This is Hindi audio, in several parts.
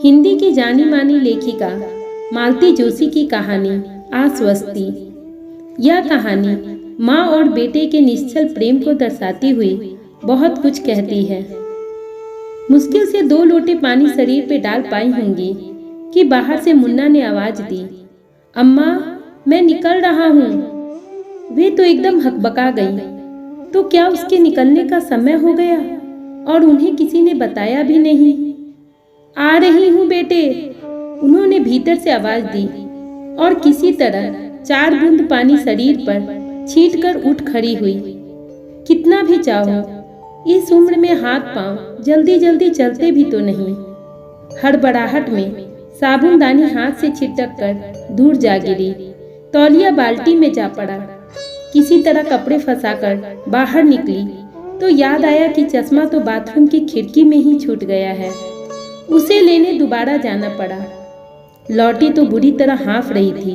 हिंदी की जानी मानी लेखिका मालती जोशी की कहानी आश्वस्ति। यह कहानी माँ और बेटे के निश्चल प्रेम को दर्शाती हुई बहुत कुछ कहती है। मुश्किल से 2 लोटे पानी शरीर पे डाल पाई होंगी कि बाहर से मुन्ना ने आवाज दी, अम्मा मैं निकल रहा हूँ। वे तो एकदम हकबका गई। तो क्या उसके निकलने का समय हो गया और उन्हें किसी ने बताया भी नहीं? आ रही हूँ बेटे, उन्होंने भीतर से आवाज दी और किसी तरह 4 बूंद पानी शरीर पर छींटकर उठ खड़ी हुई। कितना भी चाहो, इस उम्र में हाथ पांव जल्दी जल्दी चलते भी तो नहीं। हड़बड़ाहट में साबुनदानी हाथ से छिटक कर दूर जा गिरी। तौलिया बाल्टी में जा पड़ा। किसी तरह कपड़े फंसाकर बाहर निकली तो याद आया कि चश्मा तो बाथरूम की खिड़की में ही छूट गया है। उसे लेने दोबारा जाना पड़ा। लौटी तो बुरी तरह हाँफ रही थी।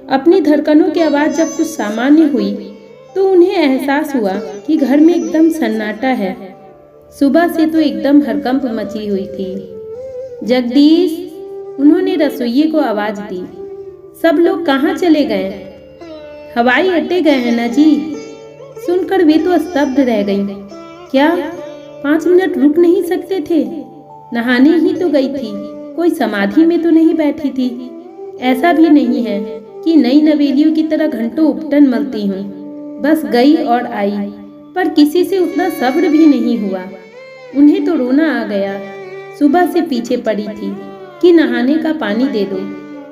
अपनी धड़कनों की आवाज़ जब कुछ सामान्य हुई तो उन्हें एहसास हुआ कि घर में एकदम सन्नाटा है। सुबह से तो एकदम हड़कंप मची हुई थी। जगदीश, उन्होंने रसोइये को आवाज़ दी। सब लोग कहाँ चले गए? हवाई अड्डे गए हैं ना जी। सुनकर वे तो स्तब्ध रह गईं। क्या 5 मिनट रुक नहीं सकते थे? नहाने ही तो गई थी, कोई समाधि में तो नहीं बैठी थी। ऐसा भी नहीं है कि नई नवेलियों की तरह घंटों उपटन मलती हूँ। बस गई और आई, पर किसी से उतना सब्र भी नहीं हुआ। उन्हें तो रोना आ गया। सुबह से पीछे पड़ी थी कि नहाने का पानी दे दो,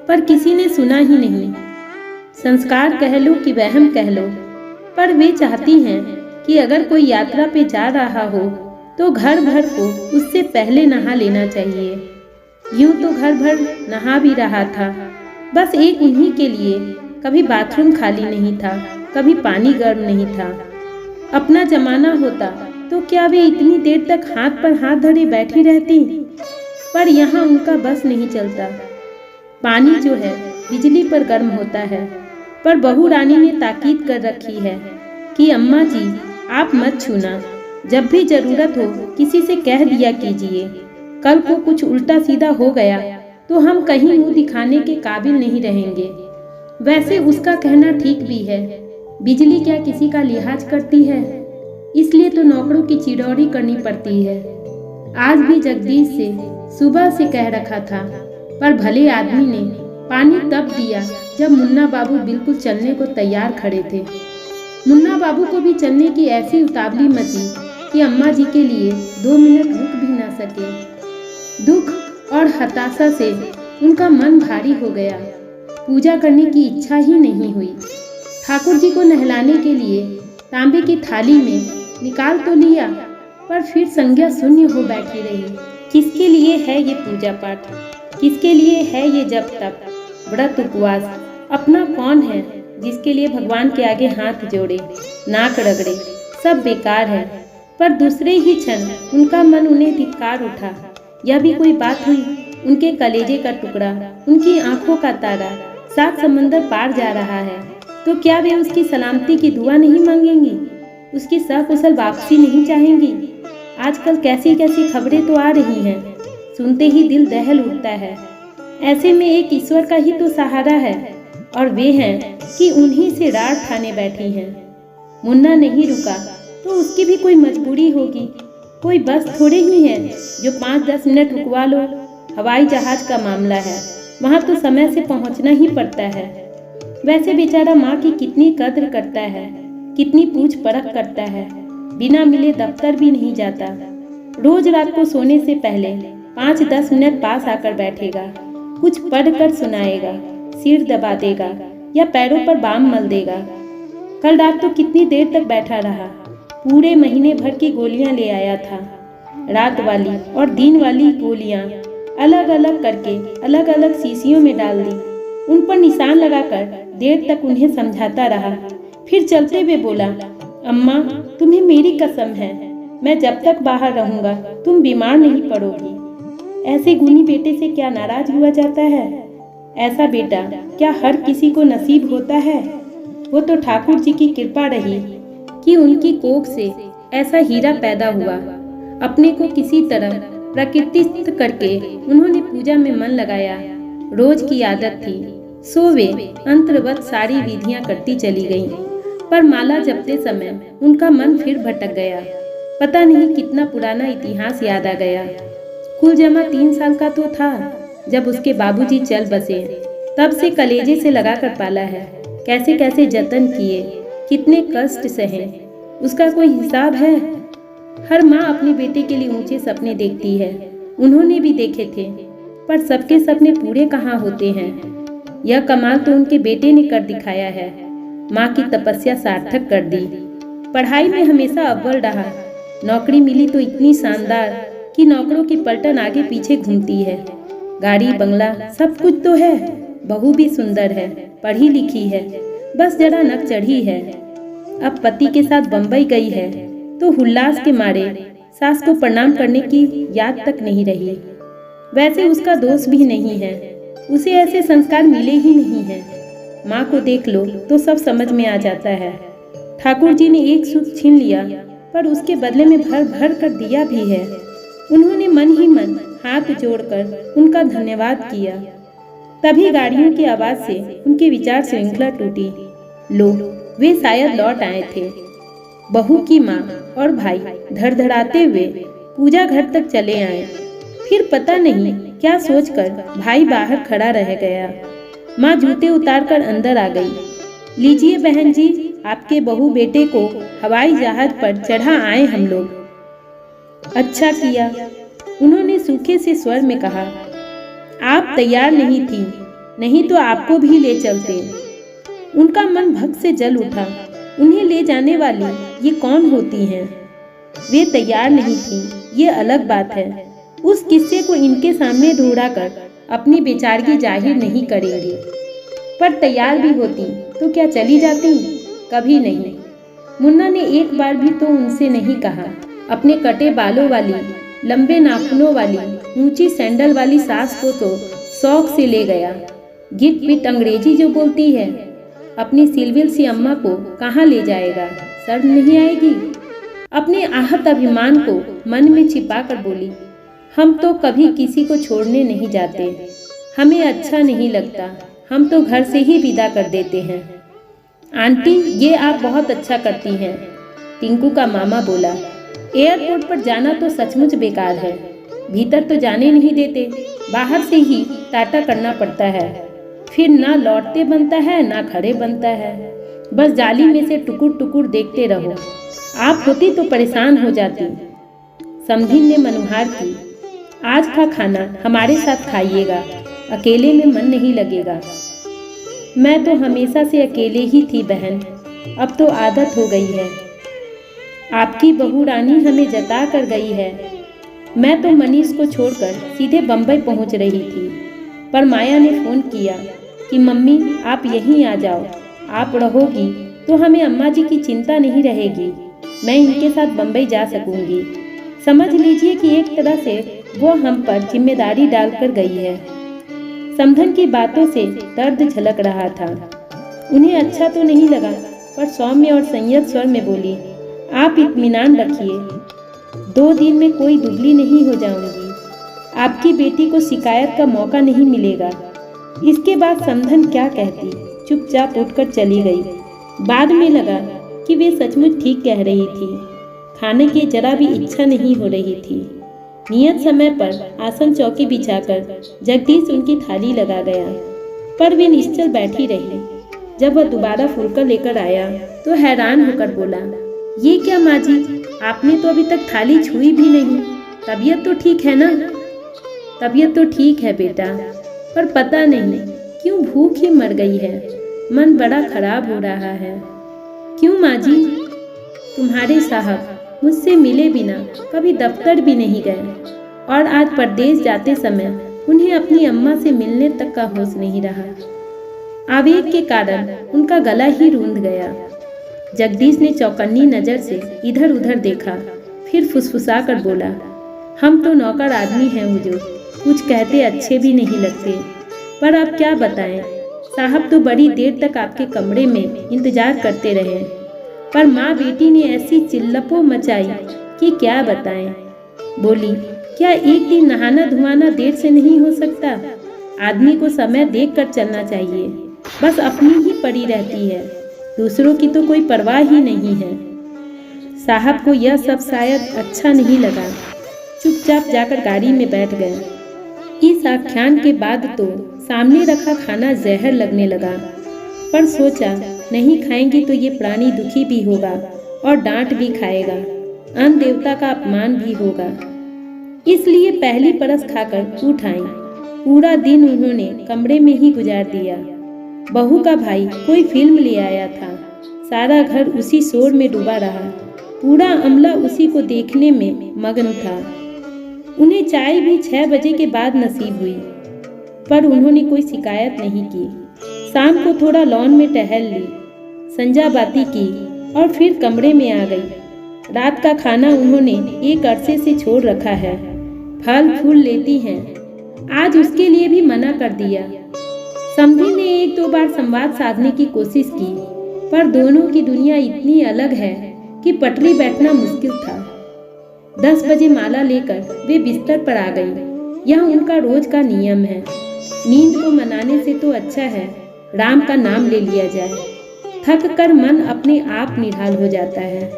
पर किसी ने सुना ही नहीं। संस्कार कह लो कि वहम कह लो, पर वे चाहती हैं कि अगर कोई यात्रा पे जा रहा हो तो घर भर को उससे पहले नहा लेना चाहिए। यूं तो घर भर नहा भी रहा था, बस एक उन्हीं के लिए। कभी बाथरूम खाली नहीं था, कभी पानी गर्म नहीं था। अपना जमाना होता तो क्या वे इतनी देर तक हाथ पर हाथ धरे बैठी रहती? पर यहाँ उनका बस नहीं चलता। पानी जो है बिजली पर गर्म होता है, पर बहू रानी ने ताकीद कर रखी है कि अम्मा जी आप मत छूना। जब भी जरूरत हो किसी से कह दिया कीजिए। कल को कुछ उल्टा सीधा हो गया तो हम कहीं मुंह दिखाने के काबिल नहीं रहेंगे। वैसे उसका कहना ठीक भी है। बिजली क्या किसी का लिहाज करती है? इसलिए तो नौकरों की चिड़ौरी करनी पड़ती है। आज भी जगदीश से सुबह से कह रखा था, पर भले आदमी ने पानी तब दिया जब मुन्ना बाबू बिल्कुल चलने को तैयार खड़े थे। मुन्ना बाबू को भी चलने की ऐसी उतावली मची कि अम्मा जी के लिए 2 मिनट रुक भी ना सके। दुख और हताशा से उनका मन भारी हो गया। पूजा करने की इच्छा ही नहीं हुई। ठाकुर जी को नहलाने के लिए तांबे की थाली में निकाल तो लिया, पर फिर संज्ञा शून्य हो बैठी रही। किसके लिए है ये पूजा पाठ? किसके लिए है ये जप तप, व्रत उपवास? अपना कौन है जिसके लिए भगवान के आगे हाथ जोड़े, नाक रगड़े? सब बेकार है। पर दूसरे ही क्षण उनका मन उन्हें धिक्कार उठा। यह भी कोई बात हुई? उनके कलेजे का टुकड़ा, उनकी आंखों का तारा 7 समंदर पार जा रहा है, तो क्या वे उसकी सलामती की दुआ नहीं मांगेंगी? उसकी सकुशल वापसी नहीं चाहेंगी? आजकल कैसी कैसी खबरें तो आ रही हैं, सुनते ही दिल दहल उठता है। ऐसे में एक ईश्वर का ही तो सहारा है, और वे हैं कि उन्हीं से रार ठाने बैठी हैं। मुन्ना नहीं रुका तो उसकी भी कोई मजबूरी होगी। कोई बस थोड़े ही है जो 5-10 मिनट रुकवा लो। हवाई जहाज का मामला है, वहाँ तो समय से पहुँचना ही पड़ता है। वैसे बेचारा माँ की कितनी कद्र करता है, कितनी पूछ परख करता है। बिना मिले दफ्तर भी नहीं जाता। रोज रात को सोने से पहले 5-10 मिनट पास आकर बैठेगा, कुछ पढ़ कर सुनाएगा, सिर दबा देगा या पैरों पर बाम मल देगा। कल रात तो कितनी देर तक बैठा रहा। पूरे महीने भर की गोलियां ले आया था। रात वाली और दिन वाली गोलियां अलग अलग करके अलग अलग शीशियों में डाल दी। उन पर निशान लगाकर देर तक उन्हें समझाता रहा। फिर चलते हुए बोला, अम्मा तुम्हें मेरी कसम है, मैं जब तक बाहर रहूंगा तुम बीमार नहीं पड़ोगी। ऐसे गुनी बेटे से क्या नाराज हुआ जाता है? ऐसा बेटा क्या हर किसी को नसीब होता है? वो तो ठाकुर जी की कृपा रही कि उनकी कोख से ऐसा हीरा पैदा हुआ। अपने को किसी तरह प्राकृतिक करके उन्होंने पूजा में मन लगाया। रोज की आदत थी, सो वे अंतर्वत सारी विधियां करती चली गईं। पर माला जपते समय उनका मन फिर भटक गया। पता नहीं कितना पुराना इतिहास याद आ गया। कुलजमा 3 साल का तो था जब उसके बाबूजी चल बसे। तब से कलेजे से लगाकर पाला है। कैसे कैसे जतन किए, कितने कष्ट सहे, उसका कोई हिसाब है। हर माँ अपने बेटे के लिए ऊंचे सपने देखती है। उन्होंने भी देखे थे, पर सबके सपने पूरे कहाँ होते हैं। यह कमाल तो उनके बेटे ने कर दिखाया है। माँ की तपस्या सार्थक कर दी। पढ़ाई में हमेशा अव्वल रहा। नौकरी मिली तो इतनी शानदार कि नौकरों की पलटन आगे पीछे घूमती है। गाड़ी बंगला सब कुछ तो है। बहू भी सुंदर है, पढ़ी लिखी है, बस जरा नक चढ़ी है। अब पति के साथ बंबई गई है तो उल्लास के मारे सास को प्रणाम करने की याद तक नहीं रही। वैसे उसका दोष भी नहीं है, उसे ऐसे संस्कार मिले ही नहीं हैं। माँ को देख लो तो सब समझ में आ जाता है। ठाकुर जी ने एक सुख छीन लिया, पर उसके बदले में भर भर कर दिया भी है। उन्होंने मन ही मन हाथ जोड़कर उनका धन्यवाद किया। तभी गाड़ियों की आवाज से उनकी विचार श्रृंखला टूटी। लो, वे शायद लौट आए थे। बहू की माँ और भाई धड़धड़ाते हुए पूजा घर तक चले आए। फिर पता नहीं क्या सोचकर भाई बाहर खड़ा रह गया। माँ जूते उतारकर अंदर आ गई। लीजिए बहन जी, आपके बहू बेटे को हवाई जहाज पर चढ़ा आए हम लोग। अच्छा किया, उन्होंने सूखे से स्वर में कहा। आप तैयार नहीं थी, नहीं तो आपको भी ले चलते। उनका मन भक्त से जल उठा। उन्हें ले जाने वाली ये कौन होती हैं? वे तैयार नहीं थी, ये अलग बात है। उस किस्से को इनके सामने दोहराकर अपनी बेचारगी जाहिर नहीं करेंगी। पर तैयार भी होती तो क्या चली जाती? कभी नहीं। मुन्ना ने एक बार भी तो उनसे नहीं कहा। अपने कटे बालों वाली, लंबे नाखूनों वाली, ऊंची सैंडल वाली सास को तो शौक से ले गया। गिट पिट अंग्रेजी जो बोलती है, अपनी सिलविल सी अम्मा को कहाँ ले जाएगा? शर्म नहीं आएगी? अपने आहत अभिमान को मन में छिपा कर बोली, हम तो कभी किसी को छोड़ने नहीं जाते। हमें अच्छा नहीं लगता, हम तो घर से ही विदा कर देते हैं। आंटी, ये आप बहुत अच्छा करती हैं, टिंकू का मामा बोला। एयरपोर्ट पर जाना तो सचमुच बेकार है। भीतर तो जाने नहीं देते, बाहर से ही टाटा करना पड़ता है। फिर ना लौटते बनता है ना खड़े बनता है, बस जाली में से टुकुर टुकुर देखते रहो। आप होती तो परेशान हो जाती। समधिन ने मनुहार की। आज का खाना हमारे साथ खाइएगा, अकेले में मन नहीं लगेगा। मैं तो हमेशा से अकेले ही थी बहन, अब तो आदत हो गई है। आपकी बहू रानी हमें जता कर गई है। मैं तो मनीष को छोड़कर सीधे बम्बई पहुंच रही थी, पर माया ने फ़ोन किया कि मम्मी आप यहीं आ जाओ। आप रहोगी तो हमें अम्मा जी की चिंता नहीं रहेगी। मैं इनके साथ बम्बई जा सकूंगी। समझ लीजिए कि एक तरह से वो हम पर जिम्मेदारी डालकर गई है। समधन की बातों से दर्द झलक रहा था। उन्हें अच्छा तो नहीं लगा, पर सौम्य और संयत स्वर में बोली, आप इत्मीनान रखिए, 2 दिन में कोई दुबली नहीं हो जाऊंगी। आपकी बेटी को शिकायत का मौका नहीं मिलेगा। इसके बाद समधन क्या कहती, चुपचाप उठकर चली गई। बाद में लगा कि वे सचमुच ठीक कह रही थी। खाने की जरा भी इच्छा नहीं हो रही थी। नियत समय पर आसन चौकी बिछाकर जगदीश उनकी थाली लगा गया, पर वे निश्चल बैठी रही। जब वह दोबारा फुलका लेकर आया तो हैरान होकर बोला, ये क्या माँ जी, आपने तो अभी तक थाली छुई भी नहीं। तबीयत तो ठीक है ना? तबीयत तो ठीक है बेटा, पर पता नहीं क्यों भूख ही मर गई है। मन बड़ा खराब हो रहा है। क्यों माँ जी? तुम्हारे साहब मुझसे मिले बिना कभी दफ्तर भी नहीं गए, और आज परदेश जाते समय उन्हें अपनी अम्मा से मिलने तक का होश नहीं रहा। आवेग के कारण उनका गला ही रूंध गया। जगदीश ने चौकन्नी नजर से इधर उधर देखा, फिर फुसफुसा कर बोला, हम तो नौकर आदमी हैं हुजूर, कुछ कहते अच्छे भी नहीं लगते, पर अब क्या बताएं। साहब तो बड़ी देर तक आपके कमरे में इंतजार करते रहे, पर माँ बेटी ने ऐसी चिल्लपो मचाई कि क्या बताएं। बोली, क्या एक दिन नहाना धुआना देर से नहीं हो सकता? आदमी को समय देख कर चलना चाहिए। बस अपनी ही पड़ी रहती है, दूसरों की तो कोई परवाह ही नहीं है। साहब को यह सब शायद अच्छा नहीं लगा। चुपचाप जाकर गाड़ी में बैठ गए। इस आख्यान के बाद तो सामने रखा खाना जहर लगने लगा, पर सोचा नहीं खाएंगे तो ये प्राणी दुखी भी होगा और डांट भी खाएगा, अन्न देवता का अपमान भी होगा। इसलिए पहली परस खाकर उठ आई। पूरा दिन उन्होंने कमरे में ही गुजार दिया। बहू का भाई कोई फिल्म ले आया था। सारा घर उसी शोर में डूबा रहा। पूरा अमला उसी को देखने में मग्न था। उन्हें चाय भी 6 बजे के बाद नसीब हुई, पर उन्होंने कोई शिकायत नहीं की। शाम को थोड़ा लॉन में टहल ली, संजा बाती की और फिर कमरे में आ गई। रात का खाना उन्होंने एक अरसे से छोड़ रखा है। फल फूल लेती हैं। आज उसके लिए भी मना कर दिया। समधी ने 1-2 बार संवाद साधने की कोशिश की, पर दोनों की दुनिया इतनी अलग है कि पटरी बैठना मुश्किल था। 10 बजे माला लेकर वे बिस्तर पर आ गई। यह उनका रोज का नियम है। नींद को मनाने से तो अच्छा है राम का नाम ले लिया जाए। थक कर मन अपने आप निढाल हो जाता है।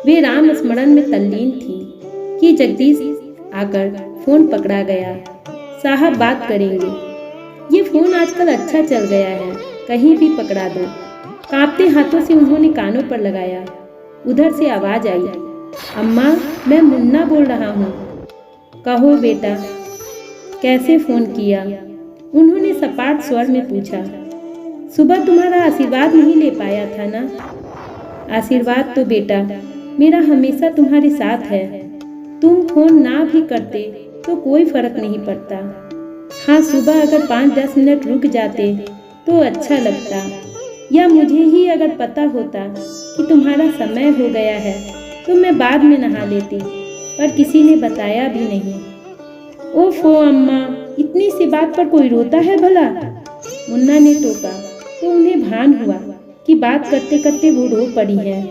वे राम स्मरण में तल्लीन थी कि जगदीश आकर फोन पकड़ा गया। साहब बात करेंगे। ये फोन आजकल अच्छा चल गया है, कहीं भी पकड़ा दो। कांपते हाथों से उन्होंने कानों पर लगाया। उधर से आवाज आई, अम्मा मैं मुन्ना बोल रहा हूँ। कहो बेटा, कैसे फोन किया? उन्होंने सपाट स्वर में पूछा। सुबह तुम्हारा आशीर्वाद नहीं ले पाया था ना? आशीर्वाद तो बेटा मेरा हमेशा तुम्हारे साथ है। तुम फोन ना भी करते तो कोई फर्क नहीं पड़ता। हाँ, सुबह अगर 5-10 मिनट रुक जाते तो अच्छा लगता, या मुझे ही अगर पता होता कि तुम्हारा समय हो गया है तो मैं बाद में नहा लेती, पर किसी ने बताया भी नहीं। ओफो अम्मा, इतनी सी बात पर कोई रोता है भला? मुन्ना ने टोका तो उन्हें भान हुआ कि बात करते करते वो रो पड़ी है।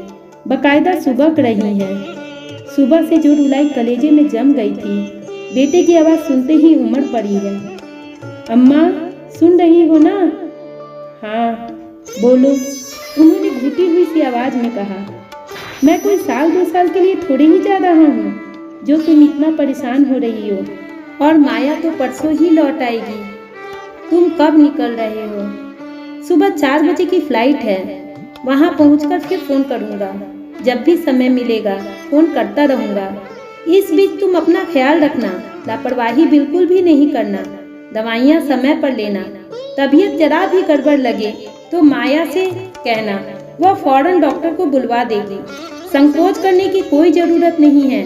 बकायदा सुबक रही है। सुबह से जो रुलाई कलेजे में जम गई थी, बेटे की आवाज़ सुनते ही उमड़ पड़ी है। अम्मा सुन रही हो ना? हाँ बोलो, उन्होंने घुटी हुई सी आवाज़ में कहा। मैं कोई 1-2 साल के लिए थोड़े ही जा रहा हूँ जो तुम इतना परेशान हो रही हो, और माया तो परसों ही लौट आएगी। तुम कब निकल रहे हो? सुबह 4 बजे की फ्लाइट है। वहाँ पहुँचकर फिर फ़ोन करूँगा। जब भी समय मिलेगा फ़ोन करता रहूँगा। इस बीच तुम अपना ख्याल रखना, लापरवाही बिल्कुल भी नहीं करना। दवाइयाँ समय पर लेना। तबीयत जरा भी गड़बड़ लगे तो माया से कहना, वह फौरन डॉक्टर को बुलवा देगी। संकोच करने की कोई ज़रूरत नहीं है।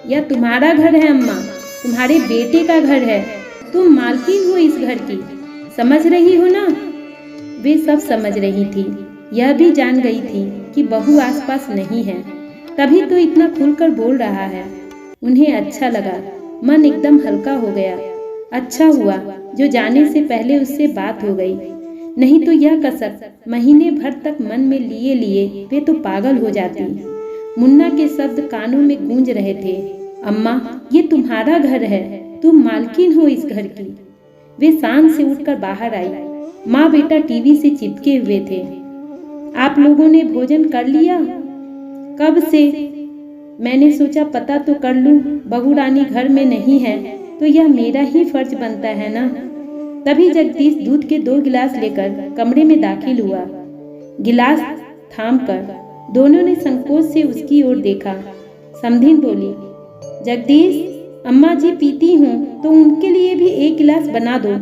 यह तुम्हारा घर है अम्मा, तुम्हारे बेटे का घर है। तुम मालकिन हो इस घर की, समझ रही हो ना? वे सब समझ रही थी। यह भी जान गई थी कि बहू आसपास नहीं है, तभी तो इतना खुलकर बोल रहा है। उन्हें अच्छा लगा, मन एकदम हल्का हो गया। अच्छा हुआ जो जाने से पहले उससे बात हो गई, नहीं तो यह कसक महीने भर तक मन में लिए लिए वे तो पागल हो जाती। मुन्ना के शब्द कानों में गूंज रहे थे, अम्मा ये तुम्हारा घर है, तुम मालकिन हो इस घर की। वे शान से उठकर बाहर आई। माँ बेटा टीवी से चिपके हुए थे। आप लोगों ने भोजन कर लिया? कब से? मैंने सोचा पता तो कर लूं, बहू रानी घर में नहीं है तो यह मेरा ही फर्ज बनता है ना। तभी जगदीश दूध के 2 गिलास लेकर कमरे में दाखिल हुआ। गिलास थामकर दोनों ने संकोच से उसकी ओर देखा। समधीन बोली, जगदीश अम्मा जी पीती हूँ तो उनके लिए भी 1 गिलास बना दो।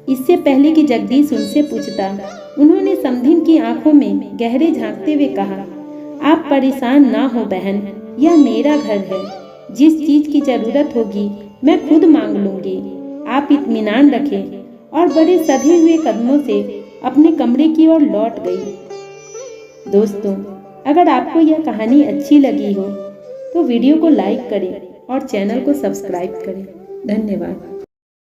इससे पहले कि जगदीश उनसे पूछता, उन्होंने समधीन की आंखों में गहरे झांकते हुए कहा, आप परेशान ना हो बहन, यह मेरा घर है। जिस चीज की जरूरत होगी मैं खुद मांग लूंगी। आप इत्मीनान रखें। और बड़े सधे हुए कदमों से अपने कमरे की ओर लौट गई। दोस्तों, अगर आपको यह कहानी अच्छी लगी हो तो वीडियो को लाइक करें और चैनल को सब्सक्राइब करें। धन्यवाद।